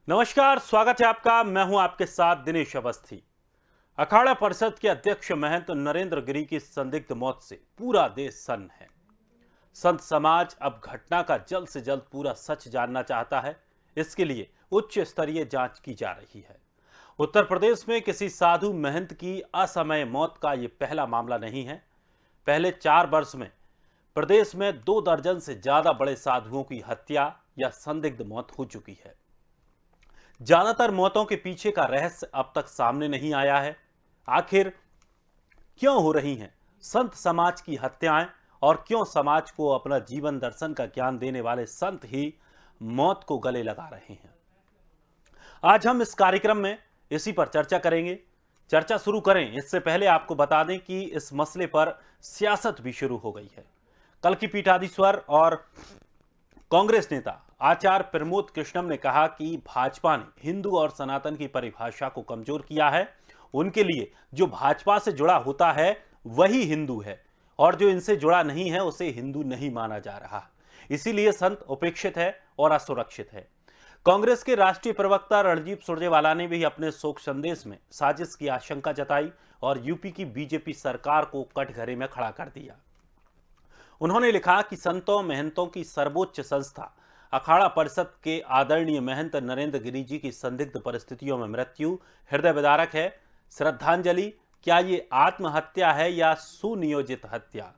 नमस्कार, स्वागत है आपका। मैं हूं आपके साथ दिनेश अवस्थी। अखाड़ा परिषद के अध्यक्ष महंत नरेंद्र गिरी की संदिग्ध मौत से पूरा देश सन्न है। संत समाज अब घटना का जल्द से जल्द पूरा सच जानना चाहता है। इसके लिए उच्च स्तरीय जांच की जा रही है। उत्तर प्रदेश में किसी साधु महंत की असमय मौत का यह पहला मामला नहीं है। पहले 4 वर्ष में प्रदेश में 2 दर्जन से ज्यादा बड़े साधुओं की हत्या या संदिग्ध मौत हो चुकी है। ज्यादातर मौतों के पीछे का रहस्य अब तक सामने नहीं आया है। आखिर क्यों हो रही हैं संत समाज की हत्याएं और क्यों समाज को अपना जीवन दर्शन का ज्ञान देने वाले संत ही मौत को गले लगा रहे हैं। आज हम इस कार्यक्रम में इसी पर चर्चा करेंगे। चर्चा शुरू करें इससे पहले आपको बता दें कि इस मसले पर सियासत भी शुरू हो गई है। कल की पीठाधीश्वर और कांग्रेस नेता आचार्य प्रमोद कृष्णम ने कहा कि भाजपा ने हिंदू और सनातन की परिभाषा को कमजोर किया है। उनके लिए जो भाजपा से जुड़ा होता है वही हिंदू है और जो इनसे जुड़ा नहीं है उसे हिंदू नहीं माना जा रहा। इसीलिए संत उपेक्षित है और असुरक्षित है। कांग्रेस के राष्ट्रीय प्रवक्ता रणदीप सुरजेवाला ने भी अपने शोक संदेश में साजिश की आशंका जताई और यूपी की बीजेपी सरकार को कटघरे में खड़ा कर दिया। उन्होंने लिखा कि संतों महंतों की सर्वोच्च संस्था अखाड़ा परिषद के आदरणीय महंत नरेंद्र गिरी जी की संदिग्ध परिस्थितियों में मृत्यु हृदय विदारक है। श्रद्धांजलि क्या ये आत्महत्या है या सुनियोजित हत्या?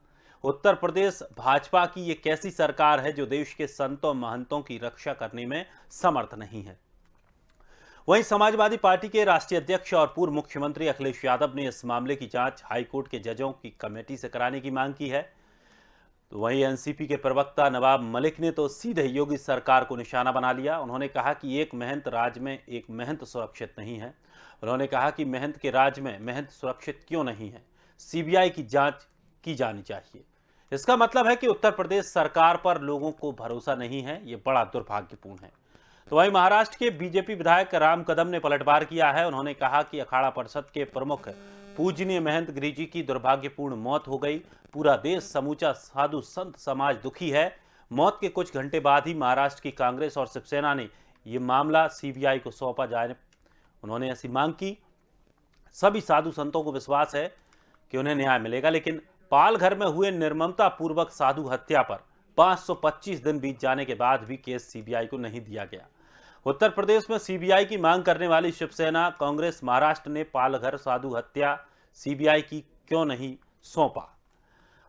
उत्तर प्रदेश भाजपा की ये कैसी सरकार है जो देश के संतों महंतों की रक्षा करने में समर्थ नहीं है? वहीं समाजवादी पार्टी के राष्ट्रीय अध्यक्ष और पूर्व मुख्यमंत्री अखिलेश यादव ने इस मामले की जांच हाईकोर्ट के जजों की कमेटी से कराने की मांग की है। तो वहीं एनसीपी के प्रवक्ता नवाब मलिक ने तो सीधे योगी सरकार को निशाना बना लिया। उन्होंने कहा कि एक महंत राज में एक महंत सुरक्षित नहीं है। उन्होंने कहा कि महंत के राज में महंत सुरक्षित क्यों नहीं है, सीबीआई की जांच की जानी चाहिए। इसका मतलब है कि उत्तर प्रदेश सरकार पर लोगों को भरोसा नहीं है। ये बड़ा दुर्भाग्यपूर्ण है। तो वहीं महाराष्ट्र के बीजेपी विधायक राम कदम ने पलटवार किया है। उन्होंने कहा कि अखाड़ा परिषद के प्रमुख पूजनीय महंत गिरी जी की दुर्भाग्यपूर्ण मौत हो गई। पूरा देश समूचा साधु संत समाज दुखी है। मौत के कुछ घंटे बाद ही महाराष्ट्र की कांग्रेस और शिवसेना ने यह मामला सीबीआई को सौंपा जाए। उन्होंने ऐसी मांग की। सभी साधु संतों को विश्वास है कि उन्हें न्याय मिलेगा, लेकिन पालघर में हुए निर्ममता पूर्वक साधु हत्या पर 525 दिन बीत जाने के बाद भी केस सीबीआई को नहीं दिया गया। उत्तर प्रदेश में सीबीआई की मांग करने वाली शिवसेना कांग्रेस महाराष्ट्र ने पालघर साधु हत्या सीबीआई की क्यों नहीं सौंपा?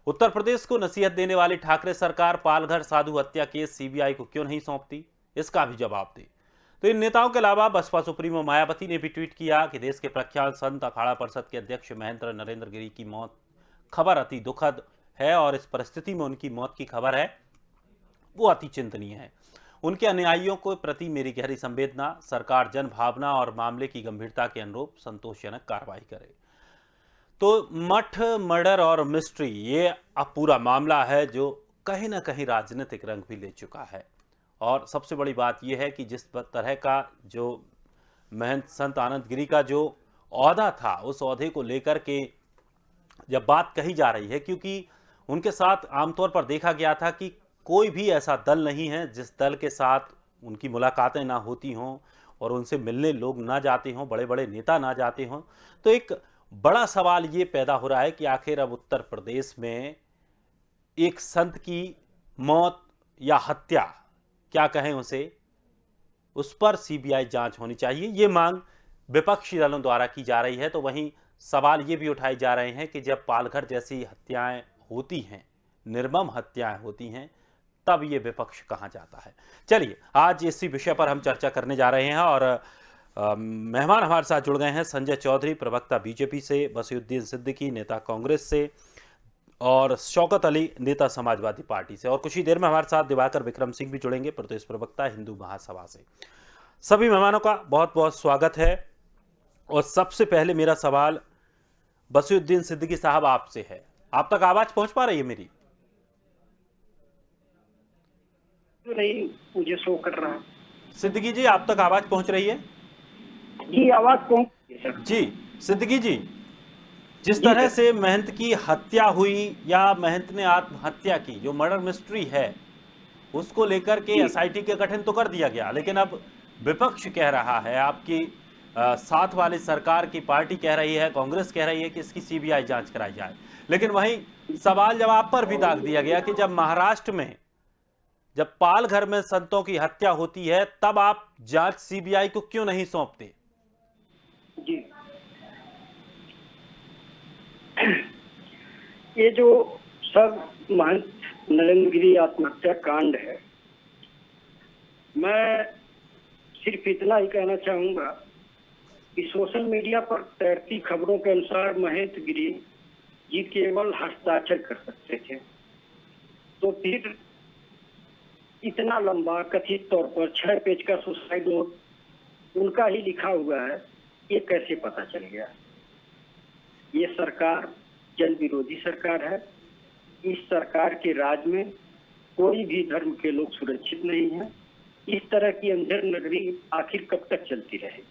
उत्तर प्रदेश को नसीहत देने वाली ठाकरे सरकार पालघर साधु हत्या केस सीबीआई को क्यों नहीं सौंपती, इसका भी जवाब दे। तो इन नेताओं के अलावा बसपा सुप्रीमो मायावती ने भी ट्वीट किया कि देश के प्रख्यात संत अखाड़ा परिषद के अध्यक्ष महंत नरेंद्र गिरी की मौत खबर अति दुखद है और इस परिस्थिति में उनकी मौत की खबर है वो अति चिंतनीय है। उनके अनुयायियों को प्रति मेरी गहरी संवेदना। सरकार जन भावना और मामले की गंभीरता के अनुरूप संतोषजनक कार्रवाई करे। तो मठ मर्डर और मिस्ट्री ये अब पूरा मामला है जो कहीं ना कहीं राजनीतिक रंग भी ले चुका है। और सबसे बड़ी बात यह है कि जिस तरह का जो महंत संत आनंद गिरी का जो ओहदा था उस ओहदे को लेकर के जब बात कही जा रही है, क्योंकि उनके साथ आमतौर पर देखा गया था कि कोई भी ऐसा दल नहीं है जिस दल के साथ उनकी मुलाकातें ना होती हों और उनसे मिलने लोग ना जाते हों, बड़े बड़े नेता ना जाते हों। तो एक बड़ा सवाल ये पैदा हो रहा है कि आखिर अब उत्तर प्रदेश में एक संत की मौत या हत्या, क्या कहें उसे, उस पर सीबीआई जांच होनी चाहिए। ये मांग विपक्षी दलों द्वारा की जा रही है। तो वहीं सवाल ये भी उठाए जा रहे हैं कि जब पालघर जैसी हत्याएं होती हैं, निर्मम हत्याएं होती हैं, तब ये विपक्ष कहां जाता है। चलिए आज इसी विषय पर हम चर्चा करने जा रहे हैं और मेहमान हमारे साथ जुड़ गए हैं संजय चौधरी, प्रवक्ता बीजेपी से, बसीउद्दीन सिद्दीकी, नेता कांग्रेस से, और शौकत अली, नेता समाजवादी पार्टी से। और कुछ ही देर में हमारे साथ दिवाकर विक्रम सिंह भी जुड़ेंगे, प्रदेश प्रवक्ता हिंदू महासभा से। सभी मेहमानों का बहुत बहुत स्वागत है। और सबसे पहले मेरा सवाल बसीउद्दीन सिद्दीकी साहब आपसे है। आप तक आवाज पहुंच पा रही है मेरी? नहीं, मुझे शो कर रहा है। सिद्दीकी जी आप तक आवाज पहुंच रही है? जी आवाज पहुंच जी सिद्दीकी जी, जिस तरह से महंत की हत्या हुई या महंत ने आत्महत्या की, जो मर्डर मिस्ट्री है उसको लेकर के एसआईटी के गठन तो कर दिया गया, लेकिन अब विपक्ष कह रहा है, आपकी साथ वाली सरकार की पार्टी कह रही है, कांग्रेस कह रही है कि इसकी सीबीआई जांच कराई जाए, लेकिन वहीं सवाल जवाब पर भी दाग दिया गया कि जब महाराष्ट्र में जब पालघर में संतों की हत्या होती है तब आप जांच सीबीआई को क्यों नहीं सौंपते? जी, ये जो सब महंत नरेंद्र गिरी आत्महत्या कांड है, मैं सिर्फ इतना ही कहना चाहूंगा कि सोशल मीडिया पर तैरती खबरों के अनुसार महेंद्र गिरी जी केवल हस्ताक्षर कर सकते थे, तो फिर इतना लंबा कथित तौर पर 6 पेज का सुसाइड नोट उनका ही लिखा हुआ है, ये कैसे पता चल गया? ये सरकार जन विरोधी सरकार है। इस सरकार के राज में कोई भी धर्म के लोग सुरक्षित नहीं है। इस तरह की अंधेर नगरी आखिर कब तक चलती रहेगी?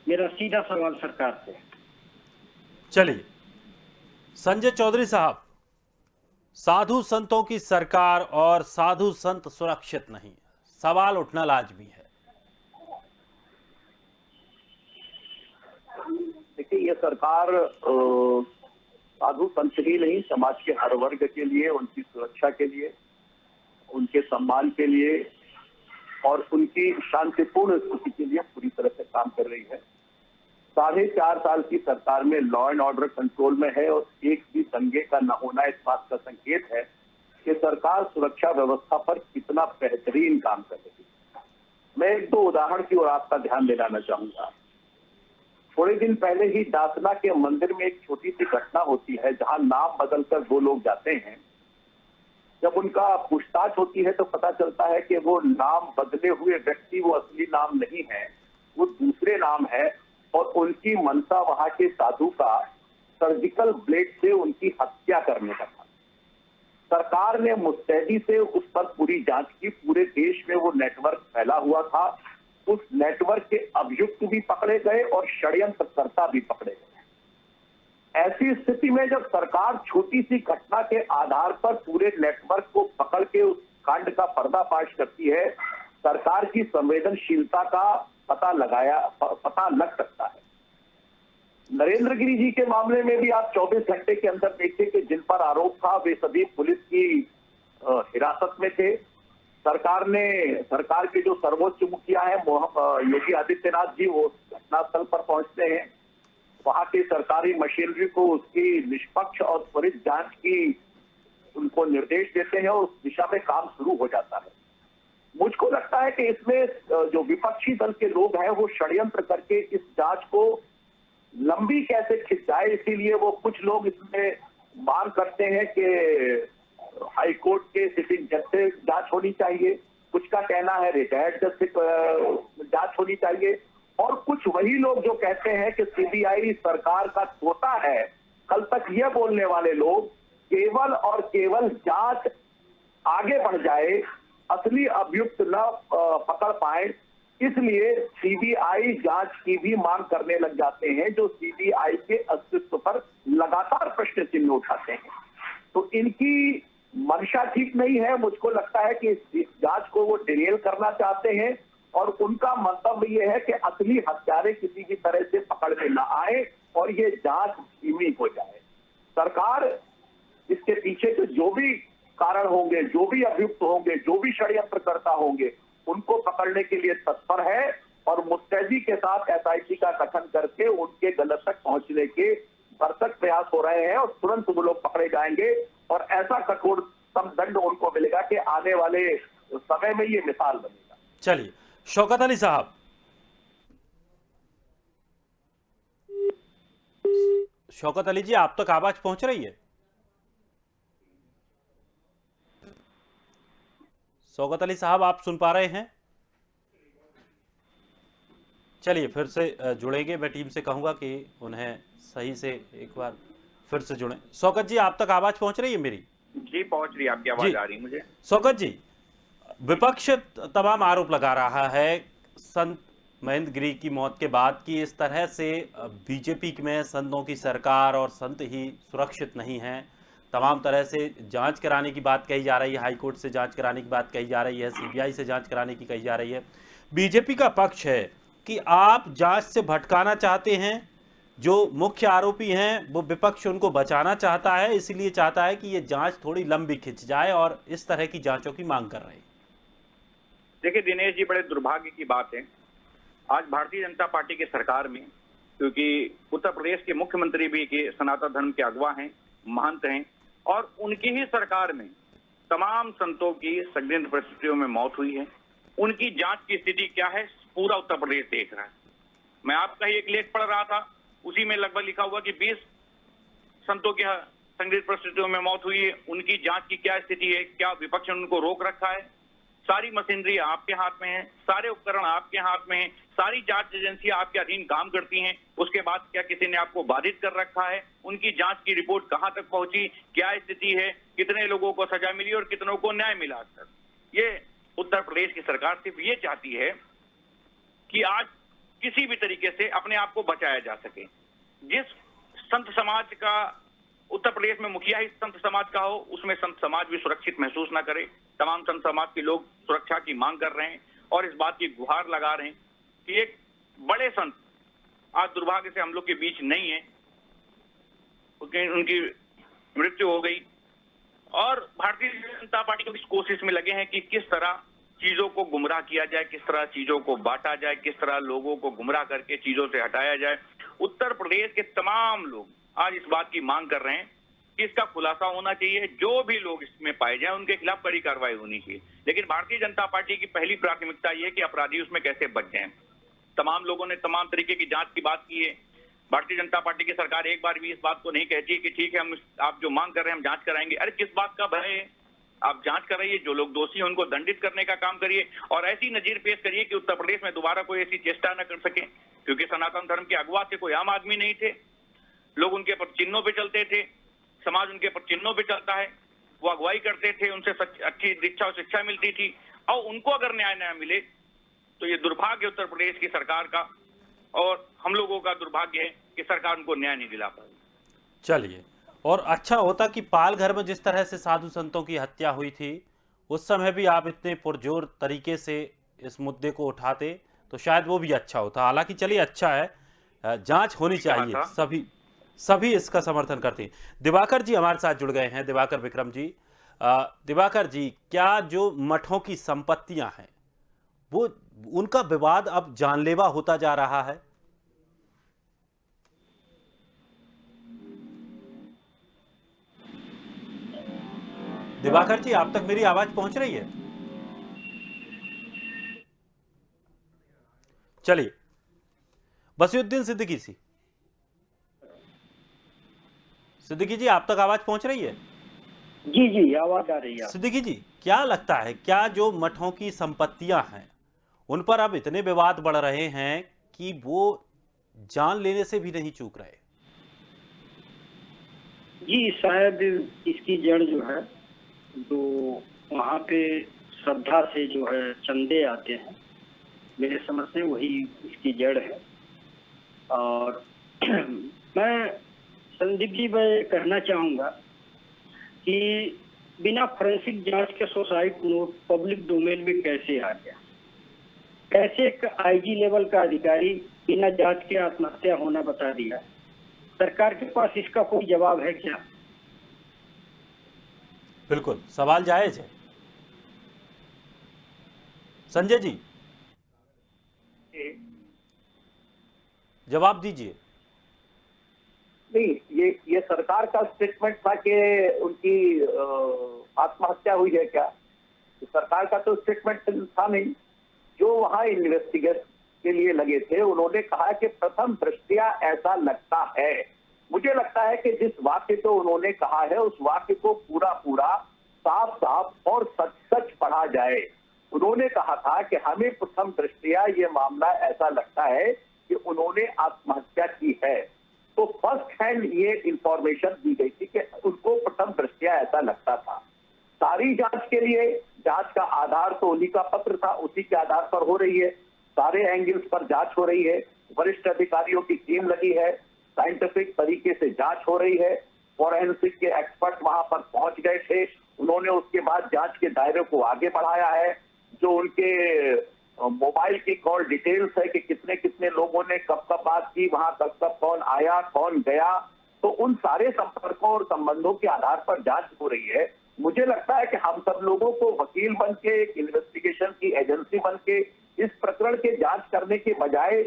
मेरा सीधा सवाल सरकार से है। चलिए, संजय चौधरी साहब, साधु संतों की सरकार और साधु संत सुरक्षित नहीं, सवाल उठना लाजमी है। देखिए, ये सरकार साधु संत ही नहीं, समाज के हर वर्ग के लिए, उनकी सुरक्षा के लिए, उनके सम्मान के लिए और उनकी शांतिपूर्ण स्थिति के लिए पूरी तरह से काम कर रही है। 4.5 साल की सरकार में लॉ एंड ऑर्डर कंट्रोल में है और एक भी दंगे का न होना इस बात का संकेत है कि सरकार सुरक्षा व्यवस्था पर कितना बेहतरीन काम कर रही है। मैं 1-2 उदाहरण की ओर आपका ध्यान दिलाना चाहूंगा। थोड़े दिन पहले ही दासना के मंदिर में एक छोटी सी घटना होती है जहां नाम बदलकर 2 लोग जाते हैं। जब उनका पूछताछ होती है तो पता चलता है कि वो नाम बदले हुए व्यक्ति वो असली नाम नहीं है, वो दूसरे नाम है और उनकी मनसा वहां के साधु का सर्जिकल ब्लेड से उनकी हत्या करने का था। सरकार ने मुस्तैदी से उस पर पूरी जांच की। पूरे देश में वो नेटवर्क फैला हुआ था। उस नेटवर्क के अभियुक्त भी पकड़े गए और षड्यंत्रकर्ता भी पकड़े गए। ऐसी स्थिति में जब सरकार छोटी सी घटना के आधार पर पूरे नेटवर्क को पकड़ के उस कांड का पर्दाफाश करती है, सरकार की संवेदनशीलता का पता लग सकता है। नरेंद्र गिरी जी के मामले में भी आप 24 घंटे के अंदर देखिए कि जिन पर आरोप था वे सभी पुलिस की हिरासत में थे। सरकार के जो सर्वोच्च मुखिया है योगी आदित्यनाथ जी, वो घटनास्थल पर पहुंचते हैं। वहां की सरकारी मशीनरी को उसकी निष्पक्ष और त्वरित जांच की उनको निर्देश देते हैं और उस दिशा में काम शुरू हो जाता है। मुझको लगता है कि इसमें जो विपक्षी दल के लोग हैं वो षड्यंत्र करके इस जांच को लंबी कैसे खिंच जाए, इसीलिए वो कुछ लोग इसमें मांग करते हैं कि हाई कोर्ट के सिटिंग जज से जांच होनी चाहिए। कुछ का कहना है रिटायर्ड जज से जांच होनी चाहिए और कुछ वही लोग जो कहते हैं कि सीबीआई सरकार का तोता है। कल तक ये बोलने वाले लोग केवल और केवल जांच आगे बढ़ जाए, असली अभियुक्त न पकड़ पाए, इसलिए सीबीआई जांच की भी मांग करने लग जाते हैं, जो सीबीआई के अस्तित्व पर लगातार प्रश्न चिन्ह उठाते हैं। तो इनकी मंशा ठीक नहीं है। मुझको लगता है कि इस जांच को वो डिरेल करना चाहते हैं और उनका मंतव्य ये है कि असली हत्यारे किसी भी तरह से पकड़ में न आए और ये जांच धीमी हो जाए। सरकार इसके पीछे के जो भी कारण होंगे, जो भी अभियुक्त होंगे, जो भी षड्यंत्रकर्ता होंगे, उनको पकड़ने के लिए तत्पर है और मुस्तैदी के साथ एसआईटी का गठन करके उनके गलत तक पहुंचने के भरसक प्रयास हो रहे हैं और तुरंत वो लोग पकड़े जाएंगे और ऐसा कठोरतम दंड उनको मिलेगा कि आने वाले समय में ये मिसाल बनेगा। चलिए, शौकत अली साहब, शौकत अली जी, आप तक आवाज पहुंच रही है? शौकत अली साहब, आप सुन पा रहे हैं? चलिए, फिर से जुड़ेंगे। मैं टीम से कहूंगा कि उन्हें सही से एक बार फिर से जुड़ें। शौकत जी, आप तक आवाज पहुंच रही है मेरी? जी, पहुंच रही है। आपकी आवाज आ रही है मुझे। शौकत जी, विपक्ष तमाम आरोप लगा रहा है संत महेंद्र गिरी की मौत के बाद कि इस तरह से बीजेपी में संतों की सरकार और संत ही सुरक्षित नहीं हैं। तमाम तरह से जांच कराने की बात कही जा रही है, हाई कोर्ट से जांच कराने की बात कही जा रही है, सीबीआई से जांच कराने की कही जा रही है। बीजेपी का पक्ष है कि आप जांच से भटकाना चाहते हैं, जो मुख्य आरोपी हैं वो विपक्ष उनको बचाना चाहता है, इसलिए चाहता है कि ये जांच थोड़ी लंबी खिंच जाए और इस तरह की जांचों की मांग कर रहे हैं। देखिए दिनेश जी, बड़े दुर्भाग्य की बात है आज भारतीय जनता पार्टी की सरकार में, क्योंकि उत्तर प्रदेश के मुख्यमंत्री भी के सनातन धर्म के अगवा हैं, महंत हैं, और उनकी ही सरकार में तमाम संतों की संदिग्ध परिस्थितियों में मौत हुई है। उनकी जांच की स्थिति क्या है पूरा उत्तर प्रदेश देख रहा है। मैं आपका ही एक लेख पढ़ रहा था, उसी में लगभग लिखा हुआ कि 20 संतों की संदिग्ध परिस्थितियों में मौत हुई है। उनकी जांच की क्या स्थिति है, क्या विपक्ष ने उनको रोक रखा है? सारी मशीनरी आपके हाथ में है, सारे उपकरण आपके हाथ में है, सारी जांच एजेंसियां आपके अधीन काम करती हैं। उसके बाद क्या किसी ने आपको बाधित कर रखा है? उनकी जांच की रिपोर्ट कहां तक पहुंची, क्या स्थिति है, कितने लोगों को सजा मिली और कितनों को न्याय मिला? ये उत्तर प्रदेश की सरकार सिर्फ ये चाहती है कि आज किसी भी तरीके से अपने आप को बचाया जा सके। जिस संत समाज का उत्तर प्रदेश में मुखिया ही संत समाज का हो, उसमें संत समाज भी सुरक्षित महसूस ना करे। तमाम संत समाज के लोग सुरक्षा की मांग कर रहे हैं और इस बात की गुहार लगा रहे हैं कि एक बड़े संत आज दुर्भाग्य से हम लोग के बीच नहीं है, उनकी मृत्यु हो गई। और भारतीय जनता पार्टी को इस कोशिश में लगे हैं कि किस तरह चीजों को गुमराह किया जाए, किस तरह चीजों को बांटा जाए, किस तरह लोगों को गुमराह करके चीजों से हटाया जाए। उत्तर प्रदेश के तमाम लोग आज इस बात की मांग कर रहे हैं कि इसका खुलासा होना चाहिए, जो भी लोग इसमें पाए जाए उनके खिलाफ कड़ी कार्रवाई होनी चाहिए। लेकिन भारतीय जनता पार्टी की पहली प्राथमिकता यह है कि अपराधी उसमें कैसे बच जाएं। तमाम लोगों ने तमाम तरीके की जांच की बात की है। भारतीय जनता पार्टी की सरकार एक बार भी इस बात को नहीं कहती कि ठीक है हम आप जो मांग कर रहे हैं हम जांच कराएंगे। अरे किस बात का भय है? आप जांच कराइए, जो लोग दोषी हैं उनको दंडित करने का काम करिए और ऐसी नजीर पेश करिए कि उत्तर प्रदेश में दोबारा कोई ऐसी चेष्टा न कर सके। क्योंकि सनातन धर्म के अगवा से कोई आम आदमी नहीं थे, लोग उनके पर चिन्हों पे चलते थे, समाज उनके पर चिन्हों पे चलता है, वो अगुवाई करते थे, उनसे अच्छी दीक्षा और शिक्षा मिलती थी, और उनको अगर न्याय न मिले तो ये दुर्भाग्य उत्तर प्रदेश की सरकार का और हम लोगों का दुर्भाग्य है कि सरकार उनको न्याय नहीं दिला पाई। चलिए, और अच्छा होता कि पालघर में जिस तरह से साधु संतों की हत्या हुई थी उस समय भी आप इतने पुरजोर तरीके से इस मुद्दे को उठाते तो शायद वो भी अच्छा होता। हालांकि चलिए अच्छा है, जांच होनी चाहिए, सभी इसका समर्थन करते हैं। दिवाकर जी हमारे साथ जुड़ गए हैं, दिवाकर विक्रम जी। दिवाकर जी, क्या जो मठों की संपत्तियां हैं वो उनका विवाद अब जानलेवा होता जा रहा है? दिवाकर जी, आप तक मेरी आवाज पहुंच रही है? चलिए, बसीउद्दीन सिद्दीकी जी, आप तक आवाज पहुंच रही है? जी जी, आवाज आ रही है। सिद्दीकी जी, क्या लगता है, क्या जो मठों की संपत्तियां हैं उन पर अब इतने विवाद बढ़ रहे हैं कि वो जान लेने से भी नहीं चूक रहे? जी, शायद इसकी जड़ जो है, जो वहाँ पे श्रद्धा से जो है चंदे आते हैं, मेरे समझ से वही इसकी जड़ है। और मैं संदीप जी मैं कहना चाहूँगा कि बिना फोरेंसिक जांच के सुसाइड नोट पब्लिक डोमेन में कैसे आ गया? कैसे एक आईजी लेवल का अधिकारी बिना जांच के आत्महत्या होना बता दिया? सरकार के पास इसका कोई जवाब है क्या? बिल्कुल, सवाल जायज है। संजय जी, जवाब दीजिए। नहीं, ये सरकार का स्टेटमेंट था कि उनकी आत्महत्या हुई है क्या? सरकार का तो स्टेटमेंट था नहीं। जो वहां इन्वेस्टिगेशन के लिए लगे थे उन्होंने कहा कि प्रथम दृष्टया ऐसा लगता है। मुझे लगता है कि जिस वाक्य को उन्होंने कहा है उस वाक्य को पूरा साफ साफ और सच पढ़ा जाए। उन्होंने कहा था कि हमें प्रथम दृष्टया ये मामला ऐसा लगता है कि उन्होंने आत्महत्या की है। तो फर्स्ट हैंड ये इंफॉर्मेशन दी गई थी कि उनको प्रथम दृष्टया ऐसा लगता था। सारी जांच के लिए जांच का आधार तो उन्हीं का पत्र था, उसी के आधार पर हो रही है। सारे एंगल्स पर जांच हो रही है, वरिष्ठ अधिकारियों की टीम लगी है, साइंटिफिक तरीके से जांच हो रही है, फॉरेंसिक के एक्सपर्ट वहां पर पहुंच गए थे। उन्होंने उसके बाद जांच के दायरे को आगे बढ़ाया है। जो उनके मोबाइल की कॉल डिटेल्स है कि कितने कितने लोगों ने कब कब बात की, वहां कब कब कौन आया कौन गया। तो उन सारे संपर्कों और संबंधों के आधार पर जांच हो रही है। मुझे लगता है कि हम सब लोगों को वकील बन के, एक इन्वेस्टिगेशन की एजेंसी बन के इस प्रकरण के जांच करने के बजाय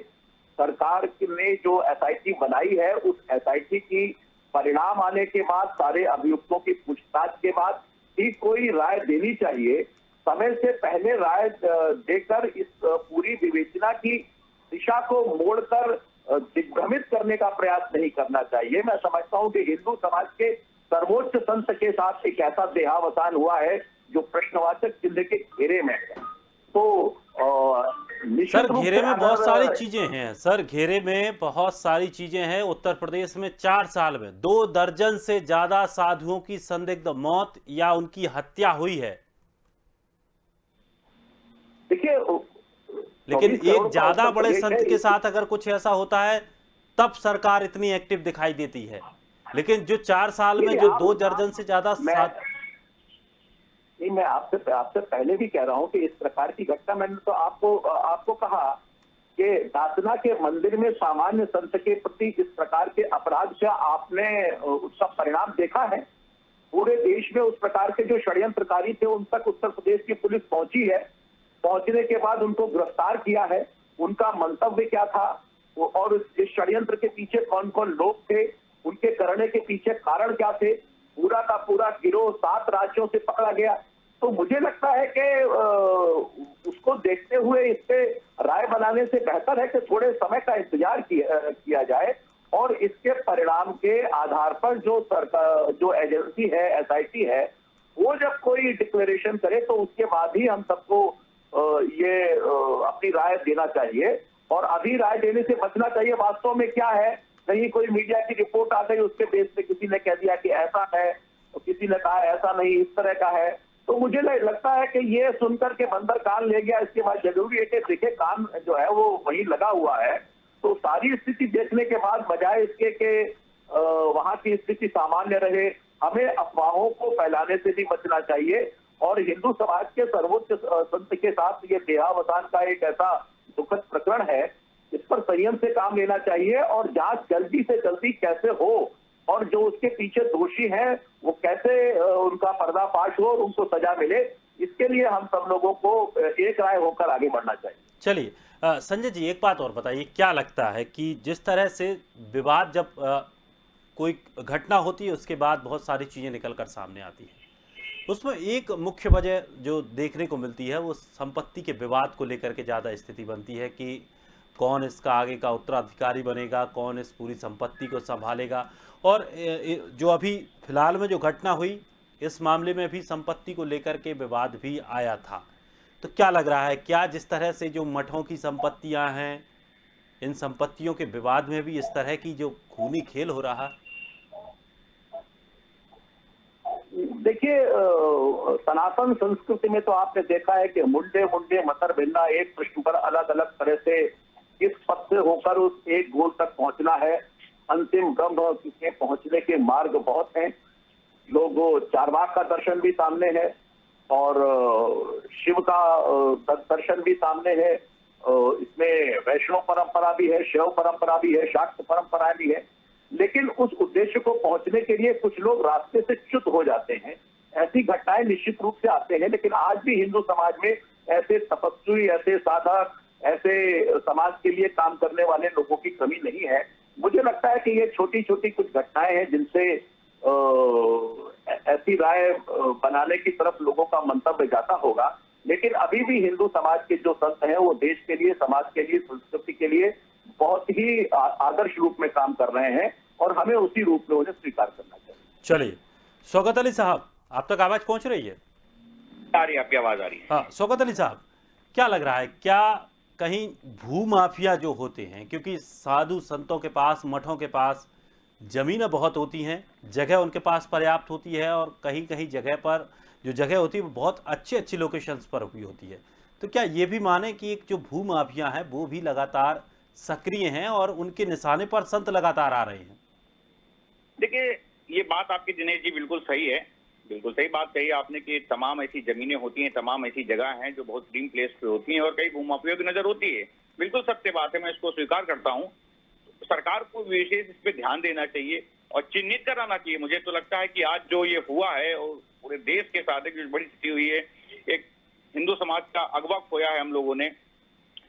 सरकार ने जो एसआईटी बनाई है, उस एसआईटी की परिणाम आने के बाद, सारे अभियुक्तों की पूछताछ के बाद ही कोई राय देनी चाहिए। समय से पहले राय देकर इस पूरी विवेचना की दिशा को मोड़कर दिग्भ्रमित करने का प्रयास नहीं करना चाहिए। मैं समझता हूं कि हिंदू समाज के सर्वोच्च संत के साथ एक ऐसा देहावसान हुआ है जो प्रश्नवाचक चिन्ह के घेरे में है। तो सर, घेरे में बहुत सारी चीजें हैं। सर, घेरे में बहुत सारी चीजें हैं। उत्तर प्रदेश में 4 साल में 2 दर्जन से ज्यादा साधुओं की संदिग्ध मौत या उनकी हत्या हुई है। देखिए, लेकिन एक ज्यादा बड़े संत के साथ अगर कुछ ऐसा होता है तब सरकार इतनी एक्टिव दिखाई देती है, लेकिन जो 4 साल में जो 2 दर्जन से ज्यादा मैं आपसे पहले भी कह रहा हूं कि इस प्रकार की घटना, मैंने तो आपको कहा कि दासना के मंदिर में सामान्य संत के प्रति इस प्रकार के अपराध का आपने उसका परिणाम देखा है। पूरे देश में उस प्रकार के जो षड्यंत्रकारी थे उन तक उत्तर प्रदेश की पुलिस पहुंची है। पहुंचने के बाद उनको गिरफ्तार किया है। उनका मंतव्य क्या था और इस षड्यंत्र के पीछे कौन कौन लोग थे, उनके करने के पीछे कारण क्या थे, पूरा का पूरा गिरोह 7 राज्यों से पकड़ा गया। तो मुझे लगता है कि उसको देखते हुए इस पे राय बनाने से बेहतर है कि थोड़े समय का इंतजार किया जाए और इसके परिणाम के आधार पर जो सरकार, जो एजेंसी है, एसआईटी है, वो जब कोई डिक्लेरेशन करे तो उसके बाद ही हम सबको ये अपनी राय देना चाहिए। और अभी राय देने से बचना चाहिए। वास्तव में क्या है, कहीं कोई मीडिया की रिपोर्ट आ गई, उसके बेस पे किसी ने कह दिया कि ऐसा है, तो किसी ने कहा ऐसा नहीं, इस तरह का है। तो मुझे लगता है कि ये सुनकर के बंदर कान ले गया। इसके बाद जरूरी है कि देखे, कान जो है वो वहीं लगा हुआ है। तो सारी स्थिति देखने के बाद बजाय इसके कि वहां की स्थिति सामान्य रहे, हमें अफवाहों को फैलाने से भी बचना चाहिए। और हिंदू समाज के सर्वोच्च संत के साथ ये देहावसान का एक ऐसा दुखद प्रकरण है, इस पर संयम से काम लेना चाहिए और जांच जल्दी से जल्दी कैसे हो और जो उसके पीछे दोषी हैं वो कैसे उनका पर्दाफाश हो और उनको सजा मिले, इसके लिए हम सब लोगों को एक राय होकर आगे बढ़ना चाहिए। चलिए, संजय जी, एक बात और बताइए, क्या लगता है कि जिस तरह से विवाद, जब कोई घटना होती है उसके बाद बहुत सारी चीजें निकलकर सामने आती है, उसमें एक मुख्य वजह जो देखने को मिलती है वो संपत्ति के विवाद को लेकर के ज़्यादा स्थिति बनती है कि कौन इसका आगे का उत्तराधिकारी बनेगा, कौन इस पूरी संपत्ति को संभालेगा। और जो अभी फिलहाल में जो घटना हुई, इस मामले में भी संपत्ति को लेकर के विवाद भी आया था। तो क्या लग रहा है, क्या जिस तरह से जो मठों की संपत्तियां हैं, इन संपत्तियों के विवाद में भी इस तरह की जो खूनी खेल हो रहा है? देखिए, सनातन संस्कृति में तो आपने देखा है कि मुंडे मुंडे मतर भिन्ना, एक प्रश्न पर अलग अलग तरह से किस पथ से होकर उस एक गोल तक पहुंचना है। अंतिम ब्रह्म के पहुंचने के मार्ग बहुत हैं। लोगों, चारवाक का दर्शन भी सामने है और शिव का दर्शन भी सामने है। इसमें वैष्णव परंपरा भी है, शैव परंपरा भी है, शाक्त परंपरा भी है। लेकिन उस उद्देश्य को पहुंचने के लिए कुछ लोग रास्ते से च्युत हो जाते हैं। ऐसी घटनाएं निश्चित रूप से आते हैं, लेकिन आज भी हिंदू समाज में ऐसे तपस्वी, ऐसे साधक, ऐसे समाज के लिए काम करने वाले लोगों की कमी नहीं है। मुझे लगता है कि ये छोटी छोटी कुछ घटनाएं हैं जिनसे ऐसी राय बनाने की तरफ लोगों का मंतव्य जाता होगा। लेकिन अभी भी हिंदू समाज के जो संत हैं वो देश के लिए, समाज के लिए, संस्कृति के लिए बहुत ही आदर्श रूप में काम कर रहे हैं और हमें उसी रूप में उन्हें स्वीकार करना चाहिए। चलिए, शौकत अली साहब, आप तक आवाज पहुंच रही है? आ रही है, आपकी आवाज आ रही है। हाँ, शौकत अली साहब, क्या लग रहा है, क्या कहीं भूमाफिया जो होते हैं, क्योंकि साधु संतों के पास, मठों के पास जमीनें बहुत होती हैं, जगह उनके पास पर्याप्त होती है और कहीं कहीं जगह पर जो जगह होती है वो बहुत अच्छी अच्छी लोकेशंस पर हुई होती है, तो क्या ये भी माने कि एक जो भूमाफिया है वो भी लगातार सक्रिय हैं और उनके निशाने पर संत लगातार आ रहे हैं? देखिए, ये बात आपकी दिनेश जी बिल्कुल सही है। बिल्कुल सही बात कही आपने कि तमाम ऐसी जमीनें होती हैं, तमाम ऐसी जगह हैं जो बहुत ड्रीम प्लेस पे होती हैं और कई भूमाफियों की नजर होती है। बिल्कुल सत्य बात है, मैं इसको स्वीकार करता हूँ। सरकार को विशेष इस पे ध्यान देना चाहिए और चिन्हित कराना चाहिए। मुझे तो लगता है कि आज जो ये हुआ है और पूरे देश के साथ एक बड़ी स्थिति हुई है, एक हिंदू समाज का अगवा खोया है हम लोगों ने,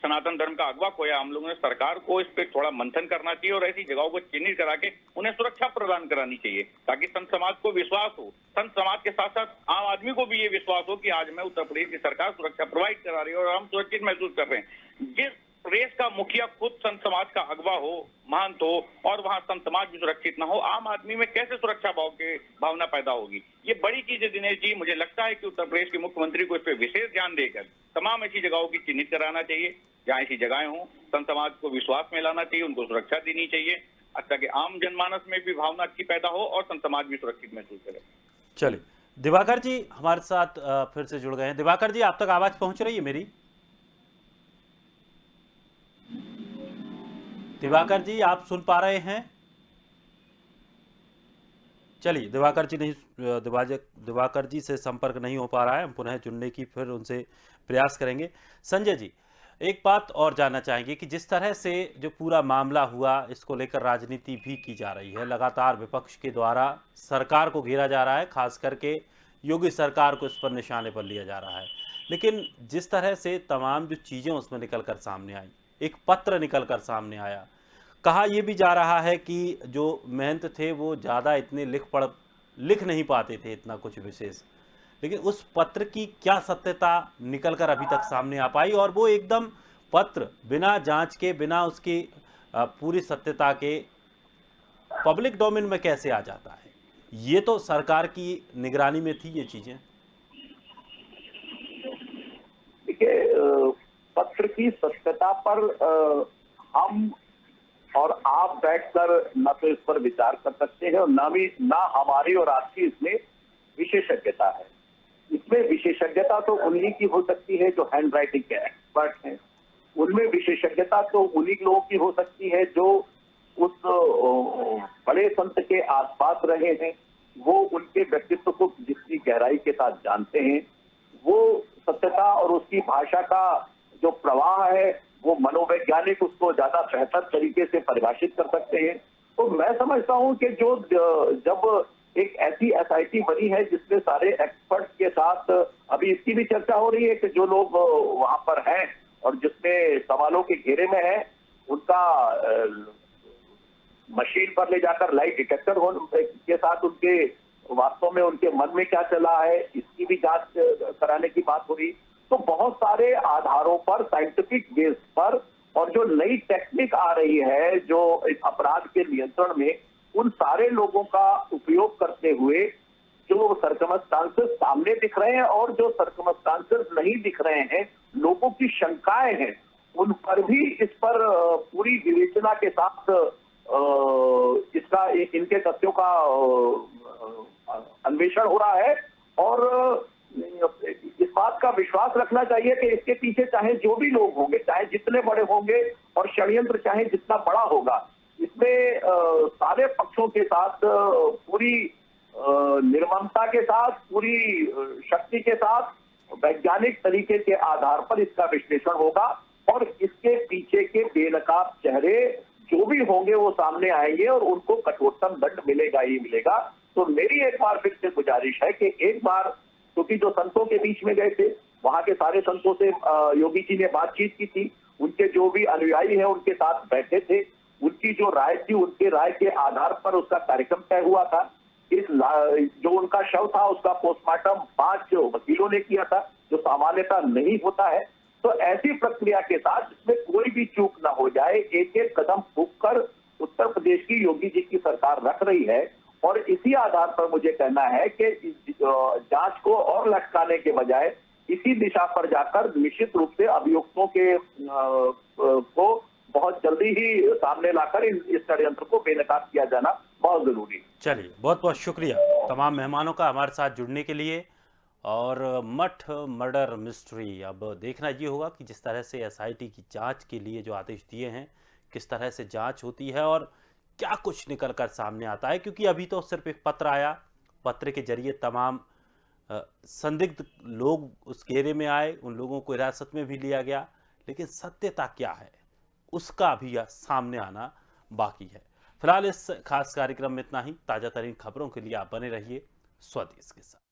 सनातन धर्म का अगवा खोया हम लोगों ने। सरकार को इस पे थोड़ा मंथन करना चाहिए और ऐसी जगहों को चिन्हित करा के उन्हें सुरक्षा प्रदान करानी चाहिए ताकि संत समाज को विश्वास हो। संत समाज के साथ साथ आम आदमी को भी ये विश्वास हो कि आज में उत्तर प्रदेश की सरकार सुरक्षा प्रोवाइड करा रही है और हम सुरक्षित महसूस कर रहे हैं। जिस प्रदेश का मुखिया खुद संत समाज का अगवा हो, महंत हो और वहां संत समाज भी सुरक्षित ना हो, आम आदमी में कैसे सुरक्षा भाव की भावना पैदा होगी? ये बड़ी चीज है दिनेश जी। मुझे लगता है कि उत्तर प्रदेश के मुख्यमंत्री को इस पर विशेष ध्यान देकर तमाम ऐसी जगहों की चिन्हित कराना चाहिए जहाँ ऐसी जगहें हों। संत समाज को विश्वास में लाना चाहिए, उनको सुरक्षा देनी चाहिए ताकि आम जनमानस में भी भावना अच्छी पैदा हो और संत समाज भी सुरक्षित महसूस करे। चलिए, दिवाकर जी हमारे साथ फिर से जुड़ गए हैं। दिवाकर जी, आप तक आवाज पहुंच रही है मेरी? दिवाकर जी, आप सुन पा रहे हैं? चलिए, दिवाकर जी नहीं, दिवाकर जी से संपर्क नहीं हो पा रहा है। हम पुनः जुड़ने की फिर उनसे प्रयास करेंगे। संजय जी, एक बात और जानना चाहेंगे कि जिस तरह से जो पूरा मामला हुआ, इसको लेकर राजनीति भी की जा रही है, लगातार विपक्ष के द्वारा सरकार को घेरा जा रहा है, खास करके योगी सरकार को इस पर निशाने पर लिया जा रहा है। लेकिन जिस तरह से तमाम जो चीज़ें उसमें निकल कर सामने आई, एक पत्र निकल कर सामने आया, कहा यह भी जा रहा है कि जो महंत थे वो ज़्यादा इतने लिख नहीं पाते थे इतना कुछ विशेष, लेकिन उस पत्र की क्या सत्यता निकल कर अभी तक सामने आ पाई, और वो एकदम पत्र बिना जांच के, बिना उसकी पूरी सत्यता के पब्लिक डोमेन में कैसे आ जाता है? ये तो सरकार की निगरानी में थी ये चीजें। देखिए, पत्र की सत्यता पर हम और आप बैठकर न तो इस पर विचार कर सकते हैं और ना हमारी और आपकी इसमें विशेषज्ञता है। इसमें विशेषज्ञता तो उन्हीं की हो सकती है जो हैंड राइटिंग के एक्सपर्ट हैं। उनमें विशेषज्ञता तो उन्हीं लोगों की हो सकती है जो उस बड़े संत के आसपास रहे हैं, वो उनके व्यक्तित्व को जितनी गहराई के साथ जानते हैं, वो सत्यता और उसकी भाषा का जो प्रवाह है वो मनोवैज्ञानिक उसको ज्यादा बेहतर तरीके से परिभाषित कर सकते हैं। तो मैं समझता हूं कि जो जब एक ऐसी एसआईटी बनी है जिसमें सारे एक्सपर्ट्स के साथ, अभी इसकी भी चर्चा हो रही है कि जो लोग वहां पर हैं और जिसमें सवालों के घेरे में है, उनका मशीन पर ले जाकर लाइट डिटेक्टर के साथ उनके वास्तव में उनके मन में क्या चला है, इसकी भी जांच कराने की बात हो रही। तो बहुत सारे आधारों पर, साइंटिफिक बेस पर, और जो नई टेक्निक आ रही है जो अपराध के नियंत्रण में, उन सारे लोगों का उपयोग करते हुए जो सर्कमस्टांसेस सामने दिख रहे हैं और जो सर्कमस्टांसेस नहीं दिख रहे हैं, लोगों की शंकाएं हैं, उन पर भी इस पर पूरी विवेचना के साथ इसका इनके तथ्यों का अन्वेषण हो रहा है। और इस बात का विश्वास रखना चाहिए कि इसके पीछे चाहे जो भी लोग होंगे, चाहे जितने बड़े होंगे और षड्यंत्र चाहे जितना बड़ा होगा, इसमें सारे पक्षों के साथ पूरी निर्ममता के साथ, पूरी शक्ति के साथ, वैज्ञानिक तरीके के आधार पर इसका विश्लेषण होगा और इसके पीछे के बेनकाब चेहरे जो भी होंगे वो सामने आएंगे और उनको कठोरतम दंड मिलेगा ही मिलेगा। तो मेरी एक बार फिर से गुजारिश है कि एक बार, क्योंकि जो संतों के बीच में गए थे, वहां के सारे संतों से योगी जी ने बातचीत की थी, उनके जो भी अनुयायी हैं उनके साथ बैठे थे, उनकी जो राय थी, उनके राय के आधार पर उसका कार्यक्रम तय हुआ था। जो उनका शव था उसका पोस्टमार्टम 5 वकीलों ने किया था, जो सामान्यतः नहीं होता है। तो ऐसी प्रक्रिया के साथ जिसमें कोई भी चूक ना हो जाए, एक एक कदम फूंक कर उत्तर प्रदेश की योगी जी की सरकार रख रही है। और इसी आधार पर मुझे कहना है कि जांच को और लटकाने के बजाय इसी दिशा पर जाकर निश्चित रूप से अभियुक्तों के को बहुत जल्दी ही सामने लाकर इस षड्यंत्र को बेनकाब किया जाना बहुत जरूरी है। चलिए, बहुत बहुत शुक्रिया तमाम मेहमानों का हमारे साथ जुड़ने के लिए। और मठ मर्डर मिस्ट्री, अब देखना ये होगा कि जिस तरह से एसआईटी की जांच के लिए जो आदेश दिए हैं, किस तरह से जांच होती है और क्या कुछ निकल कर सामने आता है, क्योंकि अभी तो सिर्फ एक पत्र आया पत्र के जरिए तमाम संदिग्ध लोग उस घेरे में आए, उन लोगों को हिरासत में भी लिया गया, लेकिन सत्यता क्या है उसका भी सामने आना बाकी है। फिलहाल इस खास कार्यक्रम में इतना ही। ताजा तरीन खबरों के लिए आप बने रहिए स्वदेश के साथ।